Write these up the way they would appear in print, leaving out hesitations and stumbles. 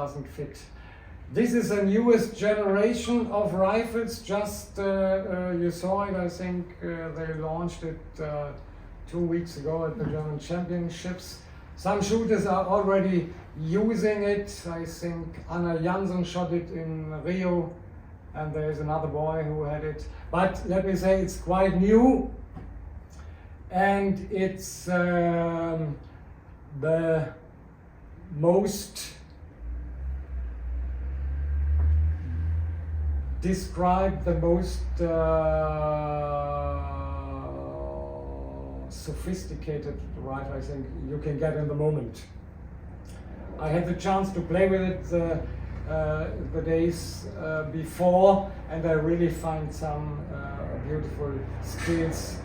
doesn't fit. This is a newest generation of rifles. Just you saw it, I think they launched it 2 weeks ago at the German Championships. Some shooters are already using it. I think Anna Jansen shot it in Rio, and there is another boy who had it. But let me say it's quite new, and it's the most described, the most sophisticated rifle I think you can get in the moment. I had the chance to play with it the days before, and I really find some beautiful skills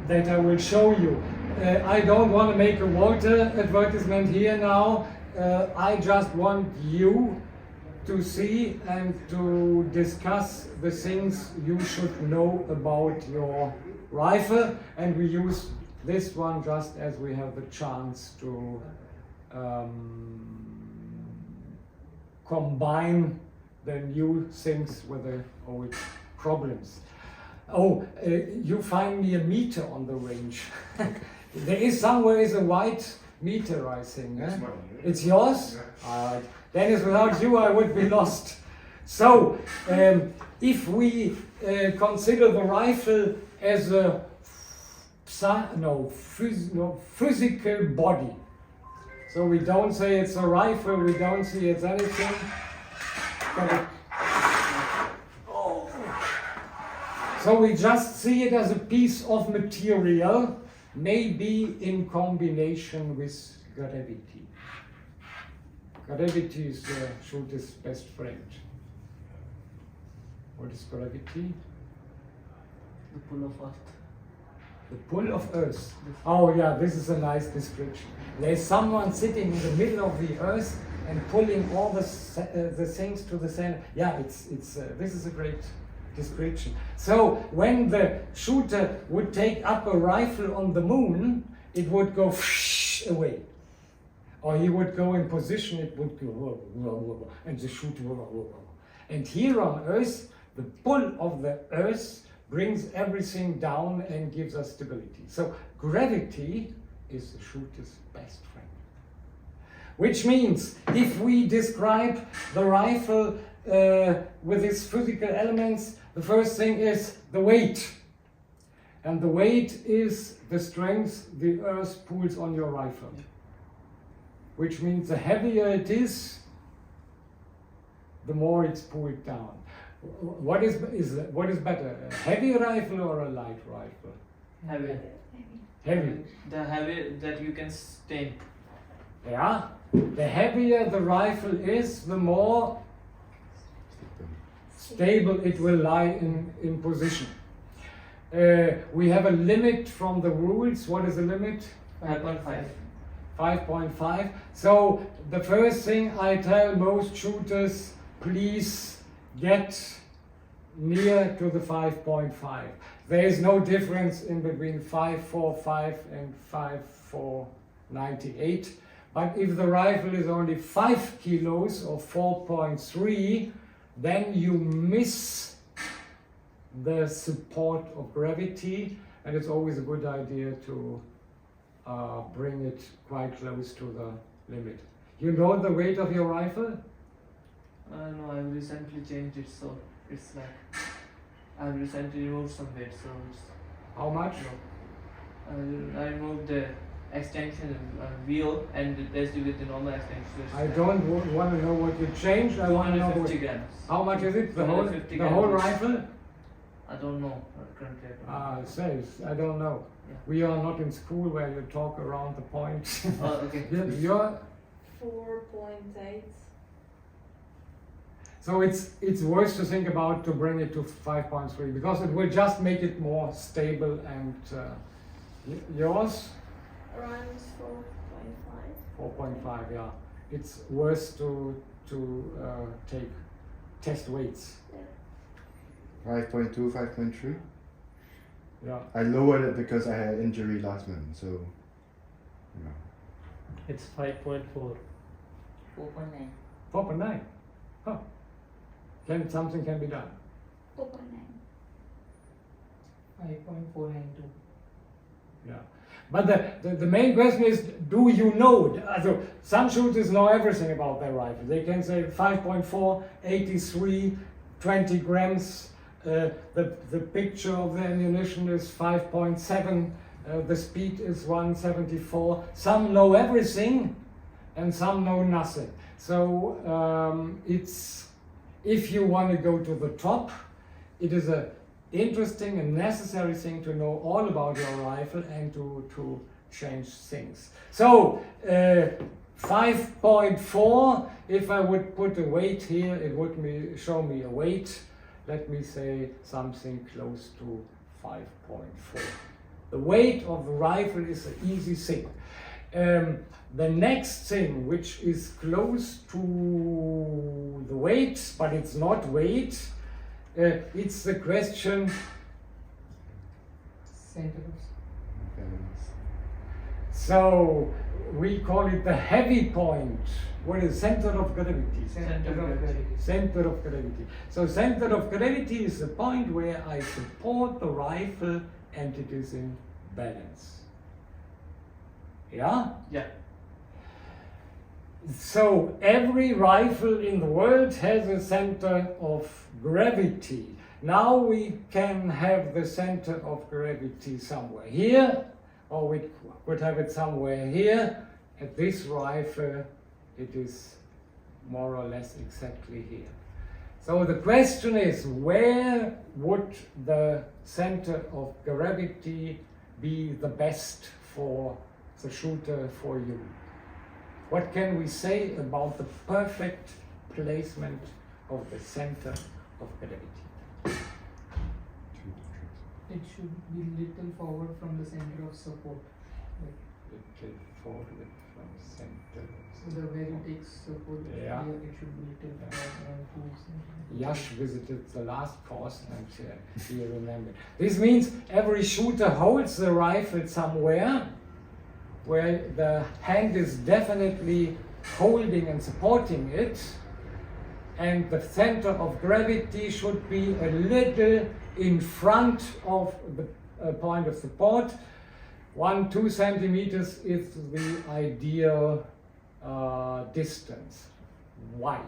that I will show you. I don't want to make a Walther advertisement here now. I just want you to see and to discuss the things you should know about your rifle, and we use this one just as we have the chance to combine the new things with the old problems. Oh, you find me a meter on the range. There is somewhere is a white meter, I think. Eh? It's yours? Yeah. Dennis, without you I would be lost. So, if we consider the rifle as a physical body, so we don't say it's a rifle, we don't see it's anything. So we just see it as a piece of material, maybe in combination with gravity. Gravity is the shooter's best friend. What is gravity? The pull of Earth. The pull of Earth. Oh yeah, this is a nice description. There's someone sitting in the middle of the Earth and pulling all the things to the center. Yeah, this is a great description. So when the shooter would take up a rifle on the moon, it would go away. Or he would go in position, it would go, and the shooter, and here on Earth, the pull of the Earth brings everything down and gives us stability. So gravity is the shooter's best friend. Which means, if we describe the rifle with its physical elements, the first thing is the weight. And the weight is the strength the Earth pulls on your rifle. Which means the heavier it is, the more it's pulled down. What is better, a heavy rifle or a light rifle? Heavy. Heavy. The heavy that you can stain. Yeah. The heavier the rifle is, the more stable it will lie in position. We have a limit from the rules. What is the limit? 5.5. 5.5. So the first thing I tell most shooters, please get near to the 5.5. There is no difference in between 5.45 and 5.498. But if the rifle is only 5 kilos or 4.3, then you miss the support of gravity, and it's always a good idea to bring it quite close to the limit. You know the weight of your rifle? No, I recently changed it, so it's like I recently removed some weight, so it's... How much? No. I removed the extension wheel and replaced it with the normal extension. So I don't want to know what you changed. I want to know 250 grams. How much is it? The whole rifle? I don't know currently. It says, I don't know. Yeah. We are not in school where you talk around the point. Oh, okay. You're 4.8. So it's worth to think about to bring it to 5.3 because it will just make it more stable. And yours? Around 4.5. 4.5, yeah. It's worth to take test weights. Yeah. 5.2, 5.3. Yeah. I lowered it because I had injury last month, so you know. It's 5.4. 4.9. 4.9. Huh. Something can be done. 4.9. 5.492. Yeah. But the main question is, do you know? Some shooters know everything about their rifle. They can say 5.4, 83, 20 grams. The picture of the ammunition is 5.7. The speed is 174. Some know everything, and some know nothing. So it's, if you want to go to the top, it is a interesting and necessary thing to know all about your rifle and to change things. So 5.4, if I would put a weight here, it would show me a weight. Let me say something close to 5.4. The weight of the rifle is an easy thing. The next thing, which is close to the weight, but it's not weight, it's the question. Center of So we call it the heavy point. What is center of gravity? Center of gravity. Center of gravity. So center of gravity is the point where I support the rifle and it is in balance. Yeah? Yeah. So every rifle in the world has a center of gravity. Now we can have the center of gravity somewhere here, or we could have it somewhere here. At this rifle, it is more or less exactly here. So the question is, where would the center of gravity be the best for the shooter, for you? What can we say about the perfect placement of the center of gravity? It should be little forward from the center of support. Little forward from center. So the where it takes support, Yeah. here it should be little forward around 2 centimeters. Yash visited the last course and he remembered. This means every shooter holds the rifle somewhere where the hand is definitely holding and supporting it, and the center of gravity should be a little in front of the point of support. 1-2 centimeters is the ideal distance. Why?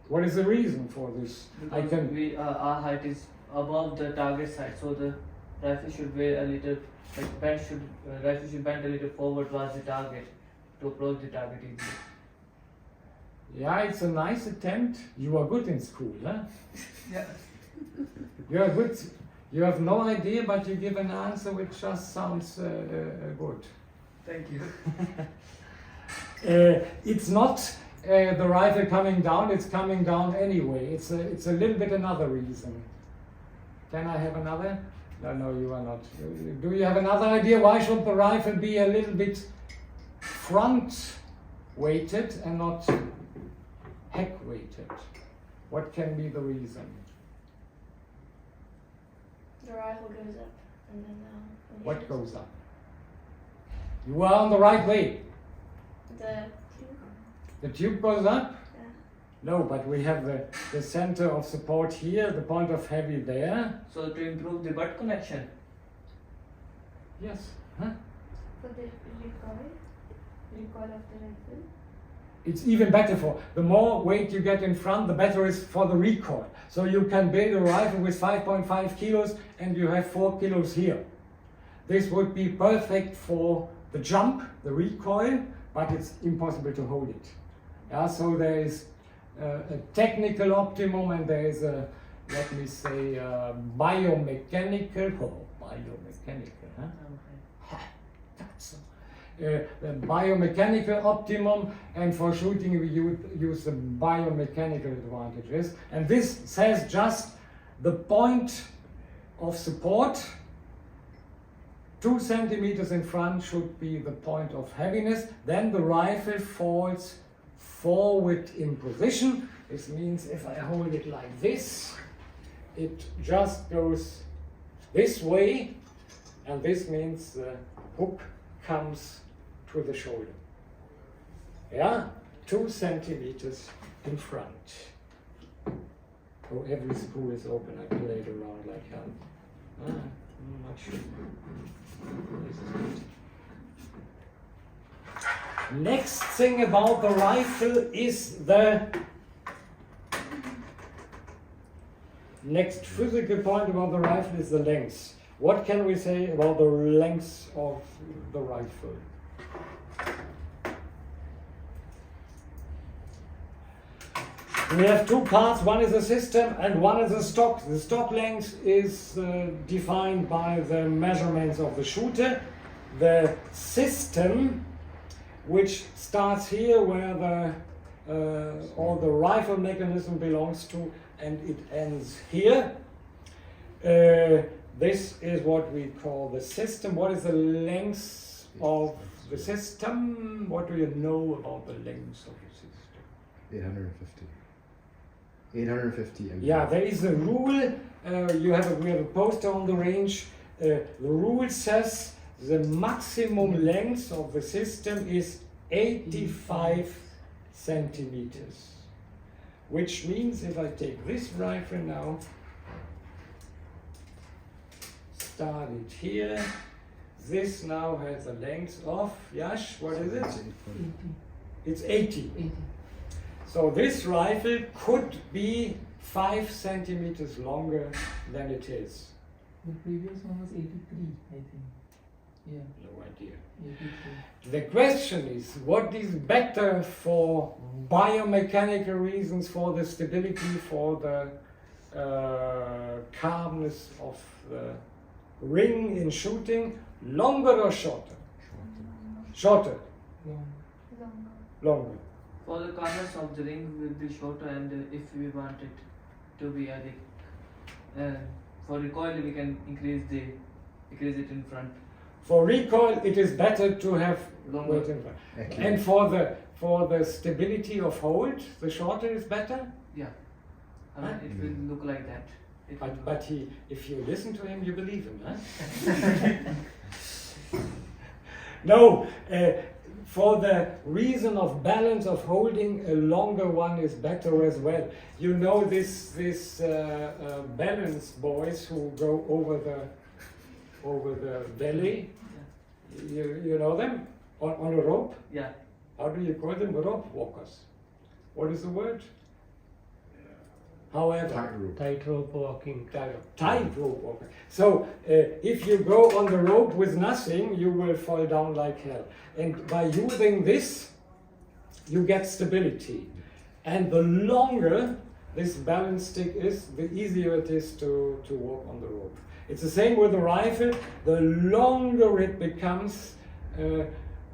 What is the reason for this? Because our height is above the target side, so the rifle should weigh a little, rifle should bend a little forward towards the target to approach the target easily. Yeah, it's a nice attempt. You are good in school, huh? Yeah. You are good. You have no idea, but you give an answer which just sounds good. Thank you. It's not the rifle coming down, it's coming down anyway. It's a little bit another reason. Can I have another? No, you are not. Do you have another idea? Why should the rifle be a little bit front weighted and not heck weighted? What can be the reason? The rifle goes up and then down. when you What shoot. goes up? You are on the right way. The tube. The tube goes up? Yeah. No, but we have the center of support here, the point of heavy there. So to improve the butt connection. Yes. Huh? For the recoil of the rifle. It's even better for, the more weight you get in front, the better is for the recoil. So you can build a rifle with 5.5 kilos and you have 4 kilos here. This would be perfect for the jump, the recoil, but it's impossible to hold it. Yeah, so there is a technical optimum and there is a, let me say, biomechanical, huh? The biomechanical optimum, and for shooting we use the biomechanical advantages, and this says just the point of support. 2 centimeters in front should be the point of heaviness. Then the rifle falls forward in position. This means if I hold it like this, it just goes this way, and this means the hook comes to the shoulder. Yeah, 2 centimeters in front. Oh, every screw is open. I played around like hell. I'm not sure. This is good. Next thing about the rifle is the next physical point about the rifle is the length. What can we say about the length of the rifle? We have 2 parts, one is a system and one is a stock. The stock length is defined by the measurements of the shooter. The system, which starts here where all the rifle mechanism belongs to, and it ends here. This is what we call the system. What is the length of the system? What do you know about the length of the system? 850. 850 mm. Yeah, there is a rule. We have a poster on the range. The rule says the maximum length of the system is 85 centimeters. Which means if I take this rifle now, start it here, this now has a length of, Yash, what is it? 80. It's 80. 80. So this rifle could be 5 centimeters longer than it is. The previous one was 83, I think. Yeah, No idea. 83. The question is, what is better for biomechanical reasons, for the stability, for the calmness of the ring in shooting, longer or shorter? Shorter. Long. Longer. For the corners of the ring will be shorter, and if we want it to be for recoil we can increase it in front. For recoil, it is better to have Longer. weight in front. Okay. And for the stability of hold, the shorter is better. Yeah, I mean, Huh? it will look like that. It will But if you listen to him, you believe him, huh? No, for the reason of balance of holding, a longer one is better as well. You know this balance boys who go over the valley. You know them on a rope. yeah. How do you call them? Rope walkers. What is the word? However. Tightrope. Tightrope walking. Tightrope walker. So if you go on the rope with nothing, you will fall down like hell. And by using this, you get stability. And the longer this balance stick is, the easier it is to walk on the rope. It's the same with the rifle. The longer it becomes,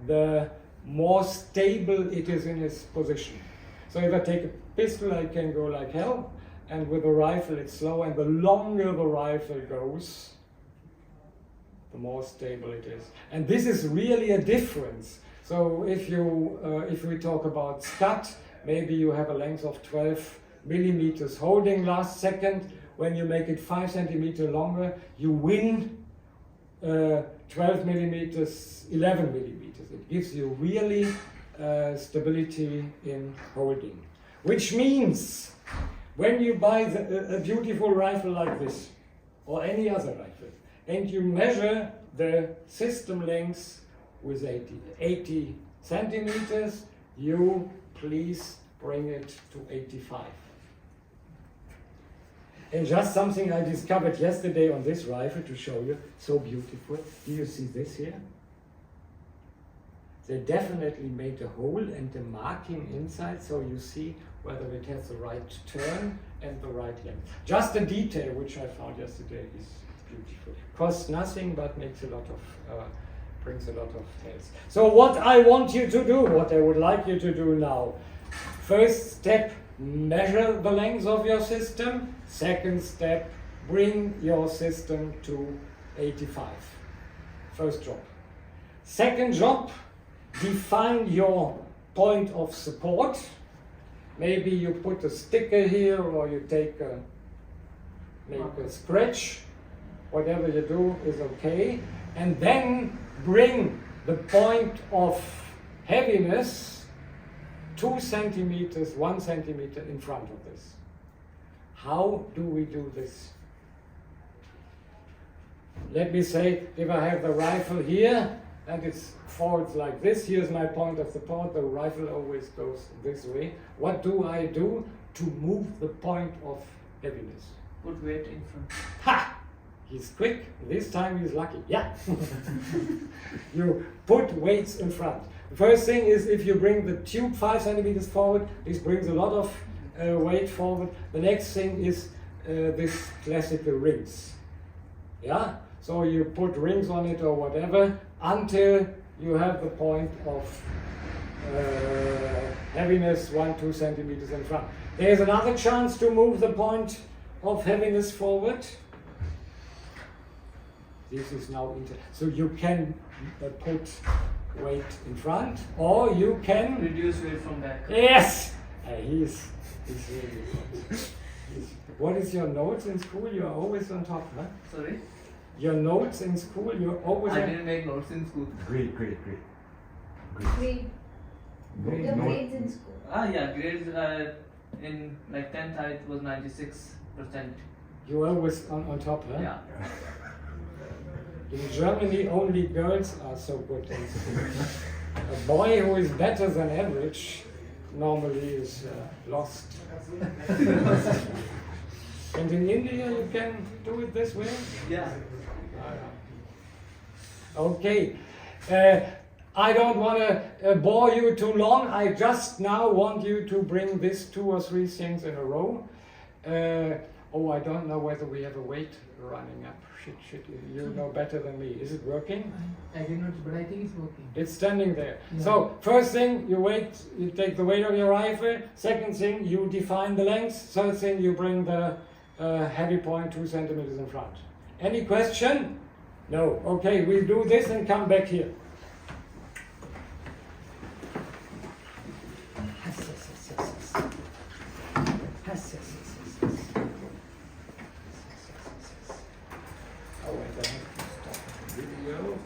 the more stable it is in its position. So if I take a pistol, I can go like hell. And with a rifle, it's slow. And the longer the rifle goes, the more stable it is. And this is really a difference. So if we talk about scut, maybe you have a length of 12 millimeters holding last second. When you make it 5 centimeters longer, you win 12 millimeters, 11 millimeters. It gives you really stability in holding. Which means when you buy a beautiful rifle like this, or any other rifle, and you measure the system length with 80 centimeters, you please bring it to 85. And just something I discovered yesterday on this rifle to show you, so beautiful. Do you see this here? They definitely made a hole and a marking inside, so you see whether it has the right turn and the right length. Just a detail which I found yesterday is beautiful. Costs nothing but makes a lot of, brings a lot of health. So what I want you to do, what I would like you to do now, first step, measure the length of your system. Second step, bring your system to 85. First job. Second job, define your point of support. Maybe you put a sticker here, or you make a scratch. Whatever you do is okay. And then bring the point of heaviness 2 centimeters, 1 centimeter in front of this. How do we do this? Let me say, if I have the rifle here, and it's forwards like this, here's my point of the port, the rifle always goes this way. What do I do to move the point of heaviness? Put weight in front. Ha! He's quick, this time he's lucky. Yeah! You put weights in front. The first thing is if you bring the tube 5 centimeters forward, this brings a lot of weight forward. The next thing is this classical rings. Yeah? So you put rings on it or whatever until you have the point of heaviness 1-2 centimeters in front. There's another chance to move the point of heaviness forward. This is now so you can put weight in front, or you can Reduce weight from back. Yes, he's really good. What is your notes in school? You're always on top, huh? Sorry? Your notes in school, you're always I on didn't make notes in school. Great. Grade. No, Your no, grades in school. Yeah, grades in like 10th it was 96%. You're always on top, huh? Yeah. In Germany, only girls are so good in school. A boy who is better than average normally is lost. And in India, you can do it this way? Yeah. Okay. I don't want to bore you too long. I just now want you to bring this 2 or 3 things in a row. I don't know whether we have a weight running up. Shit, you know better than me. Is it working? I did not, but I think it's working. It's standing there. Yeah. So, first thing, you take the weight of your rifle. Second thing, you define the length. Third thing, you bring the heavy point 2 centimeters in front. Any question? No. Okay, we'll do this and come back here. Oh, wait, I have to stop the video.